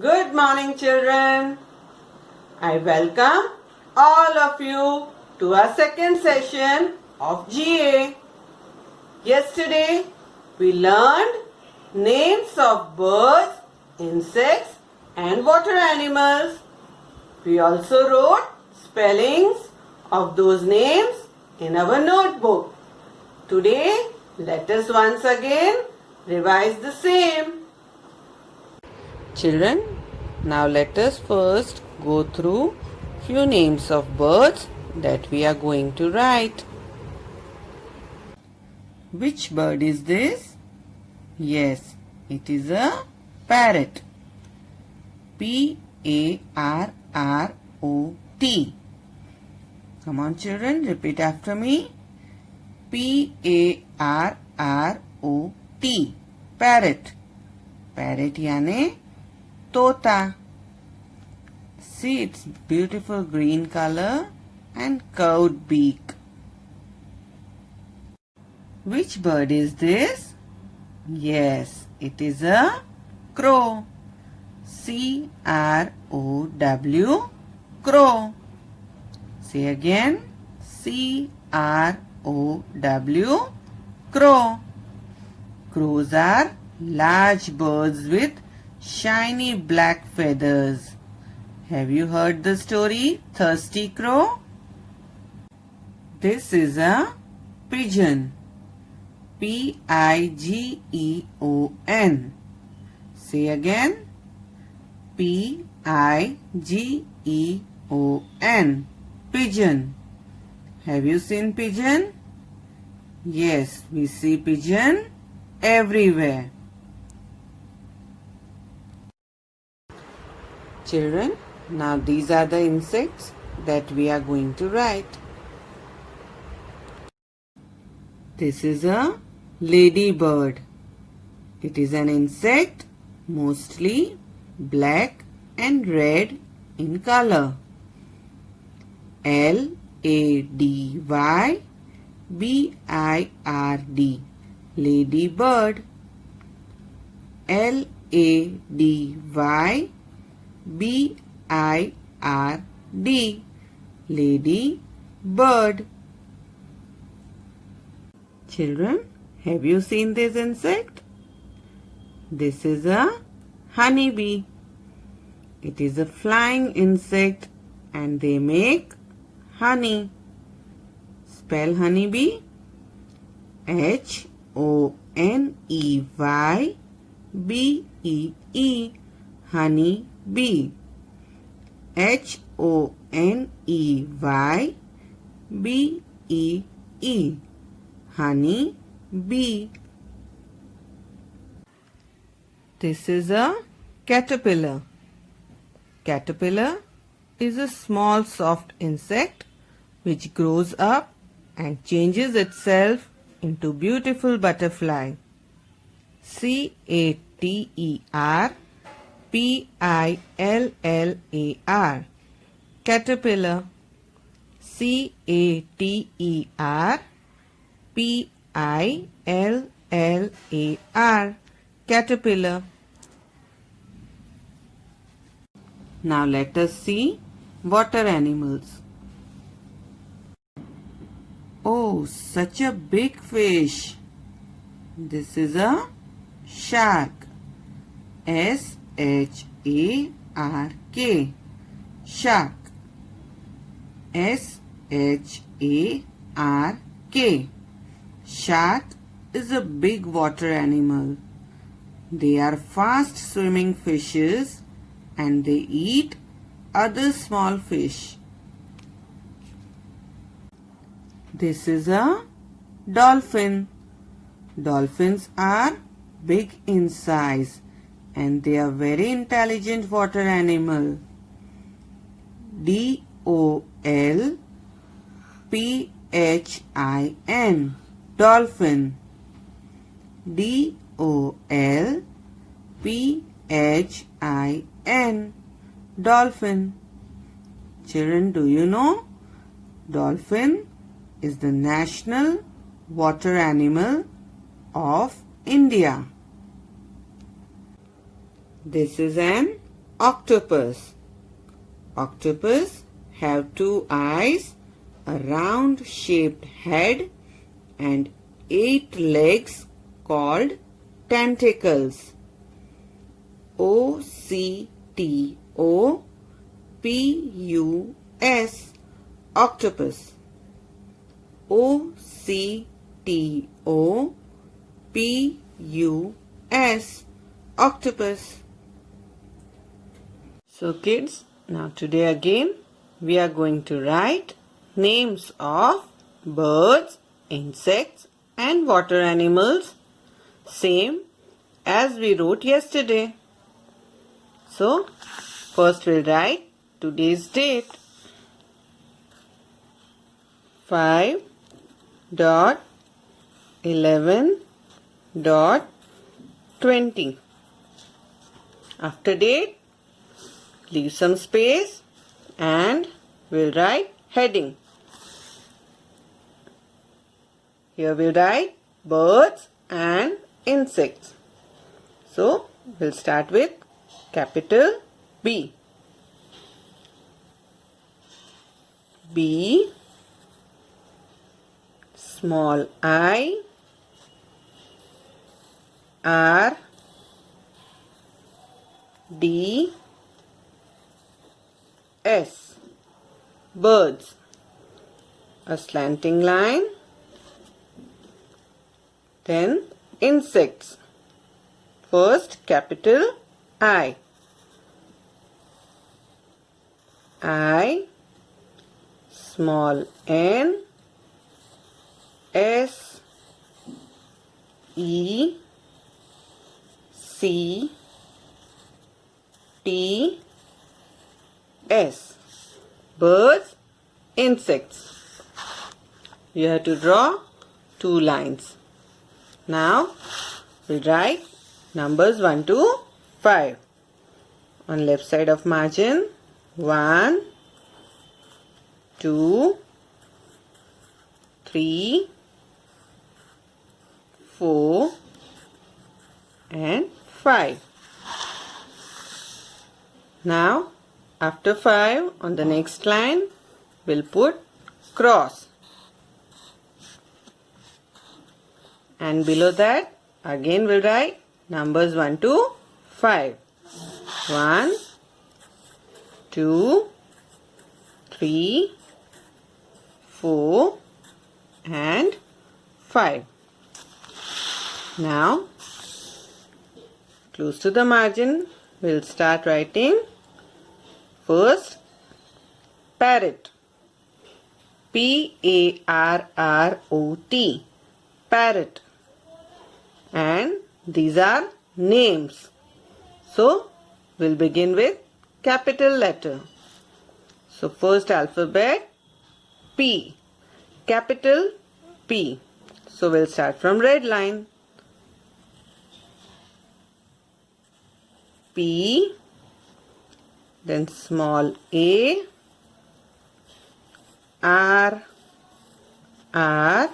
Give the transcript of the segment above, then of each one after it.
Good morning, children. I welcome all of you to our second session of GA. Yesterday, we learned names of birds, insects, and water animals. We also wrote spellings of those names in our notebook. Today, let us once again revise the same. Children, now let us first go through few names of birds that we are going to write. Which bird is this? Yes, it is a parrot. P-A-R-R-O-T. Come on children, repeat after me. P-A-R-R-O-T. Parrot. Parrot यानी तोता. See its beautiful green color and curved beak. Which bird is this? Yes, it is a crow. C-R-O-W, crow. Say again, C-R-O-W, crow. Crows are large birds with shiny black feathers. Have you heard the story Thirsty Crow? This is a pigeon. P-I-G-E-O-N. Say again. P-I-G-E-O-N. Pigeon. Have you seen pigeon? Yes, we see pigeon everywhere. Children, now these are the insects that we are going to write. This is a ladybird. It is an insect, mostly black and red in color. L-A-D-Y-B-I-R-D. Ladybird. L-A-D-Y-B-I-R-D. Lady bird. Children, have you seen this insect? This is a honeybee. It is a flying insect and they make honey. Spell honeybee. H-O-N-E-Y-B-E-E. Honey bee. H-O-N-E-Y-B-E-E. Honey bee. This is a caterpillar. Caterpillar is a small soft insect which grows up and changes itself into beautiful butterfly. C-A-T-E-R-P-I-L-L-A-R. Caterpillar. C-A-T-E-R-P-I-L-L-A-R. Caterpillar. Now let us see water animals. Oh, such a big fish. This is a shark. S-H-A-R-K. Shark. S-H-A-R-K. Shark is a big water animal. They are fast swimming fishes and they eat other small fish. This is a dolphin. Dolphins are big in size and they are very intelligent water animal. D-O-L-P-H-I-N. Dolphin. D-O-L-P-H-I-N. Dolphin. Children, do you know? Dolphin is the national water animal of India. This is an Octopus. Octopus have 2 eyes, a round shaped head and 8 legs called tentacles. Octopus. Octopus. Octopus. Octopus. So kids, now today again we are going to write names of birds, insects and water animals, same as we wrote yesterday. So first we'll write today's date. 5.11.20. After date, leave some space and we'll write heading. Here we'll write birds and insects. So we'll start with capital B. B, small I, R, D, S. Birds. A slanting line. Then insects. First capital I. I, small n, S, E, C, T, S. Birds, insects. You have to draw 2 lines. Now we write numbers 1 to 5. On left side of margin, 1, 2, 3, 4 and 5. Now after 5 on the next line we'll put cross, and below that again we'll write numbers 1 to 5. 1, 2, 3, 4 and 5. Now close to the margin we'll start writing first parrot. Parrot. Parrot. And these are names. So we'll begin with capital letter. So first alphabet P. Capital P. So we'll start from red line. P, then small a, R, R,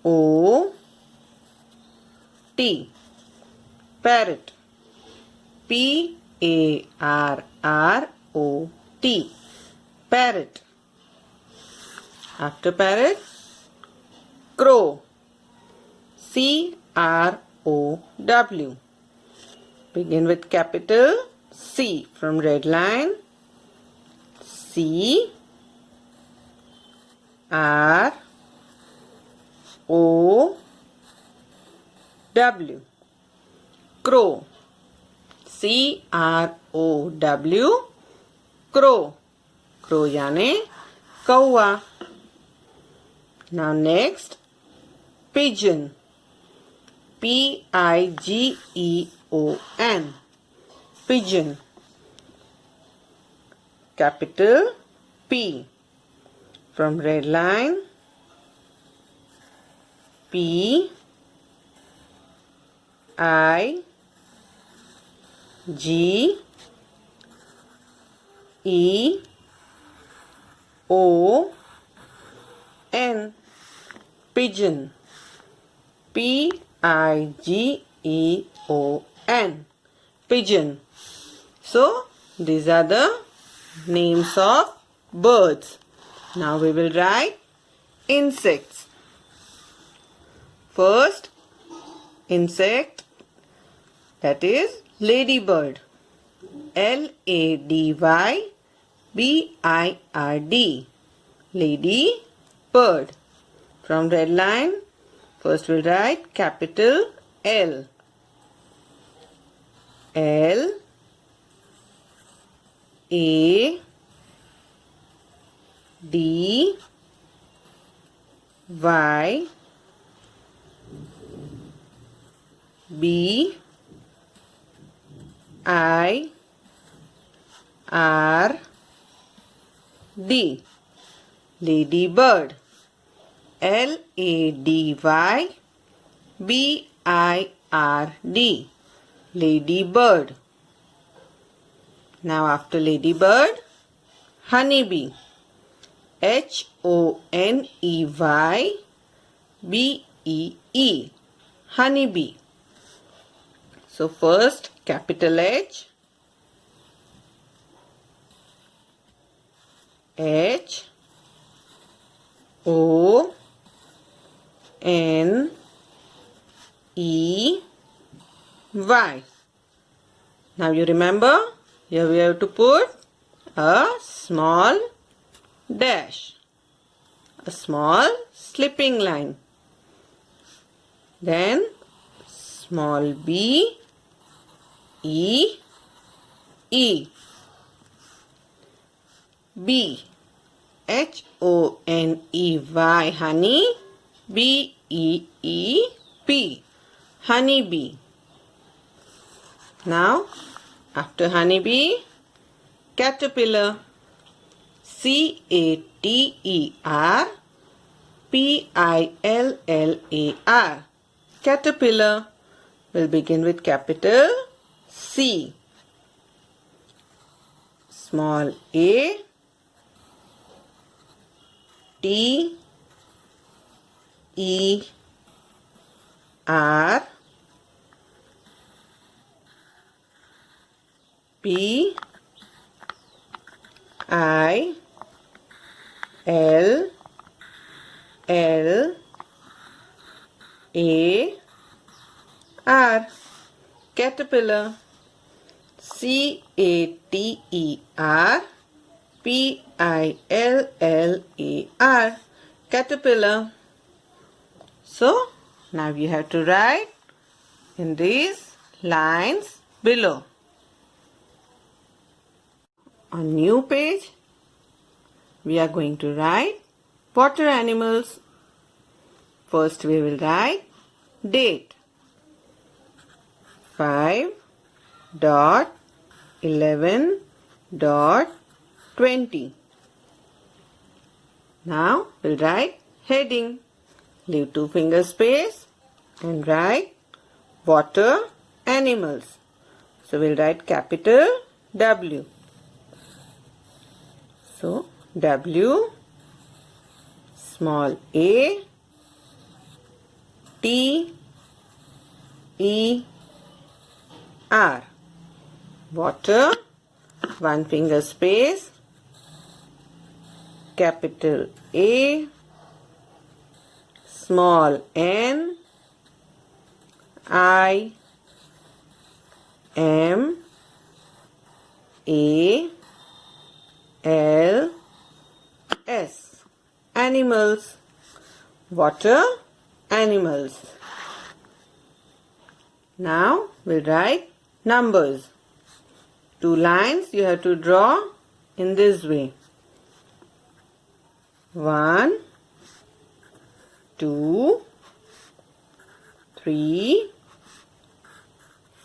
O, T. Parrot. Parrot. Parrot. After parrot, crow. Crow. Begin with capital C from red line. C, R, O, W. Crow. CROW. Crow. Crow यानी कौवा. Now next, pigeon. Pigeon. Pigeon. Capital P. From red line, P, I, G, E, O, N. Pigeon. Pigeon. Pigeon. So these are the names of birds. Now we will write insects. First insect, that is ladybird. Ladybird. Lady bird. From red line, first we'll write capital L. L A D Y B I R D. Ladybird. Ladybird. Ladybird. Now after ladybird, honeybee. Honeybee. Honeybee. So first capital H. Honey. Now you remember, here we have to put a small dash, a small slipping line. Then small b, e, e. B. Honey. Honey. Bee. Honeybee. Now, after honeybee, caterpillar. Caterpillar. Caterpillar will begin with capital C. Small a, T E R P I L L A R. Caterpillar. Caterpillar. Caterpillar. So now you have to write in these lines below. On new page, we are going to write water animals. First we will write date. 5.11.20. Now we'll write heading. Leave 2 finger space and write water animals. So we'll write capital W. So W, small a, T E R. Water, 1 finger space, capital A, small n, I M A L S. Animals. Water animals. Now we'll write numbers. 2 lines you have to draw in this way. 1, 2, 3,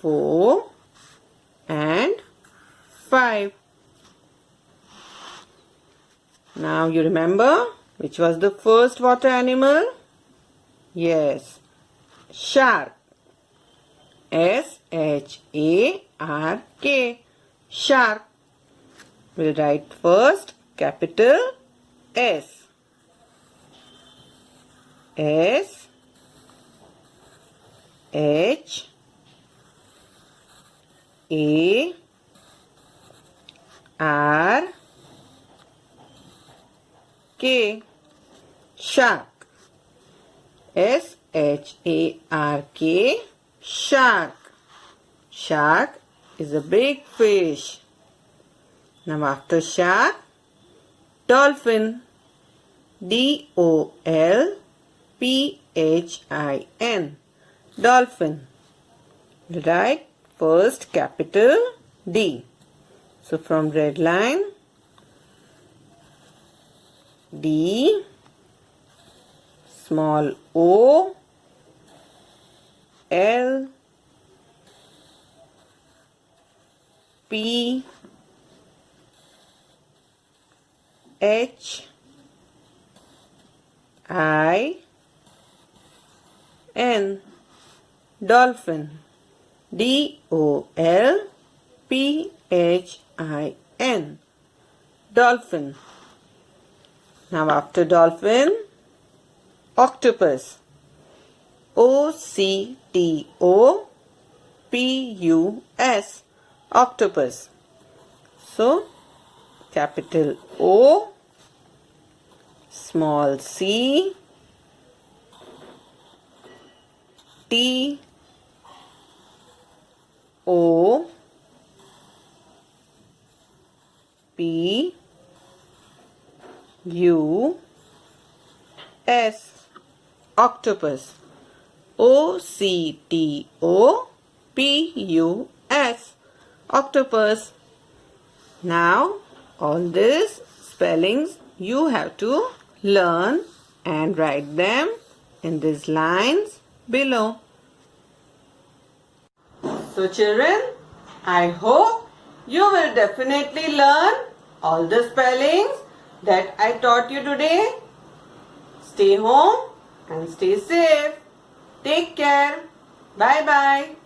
4 and 5. Now you remember which was the first water animal? Yes, shark. S-H-A-R-K. Shark. We'll write first capital S. S H A R K, shark. S-H-A-R-K, shark. Shark is a big fish. Now after shark, dolphin. D-O-L-P-H-I-N, dolphin. Write first capital D. So from red line, D, small O, L, P, H, I, N, dolphin. D-O-L-P-H-I-N, dolphin. Now after dolphin, octopus. O-C-T-O-P-U-S, octopus. So capital O, small c, T, O, P, U, S, octopus. O-C-T-O-P-U-S, octopus. Now all these spellings you have to learn and write them in these lines below. So children, I hope you will definitely learn all the spellings that I taught you today. Stay home and stay safe. Take care. Bye bye.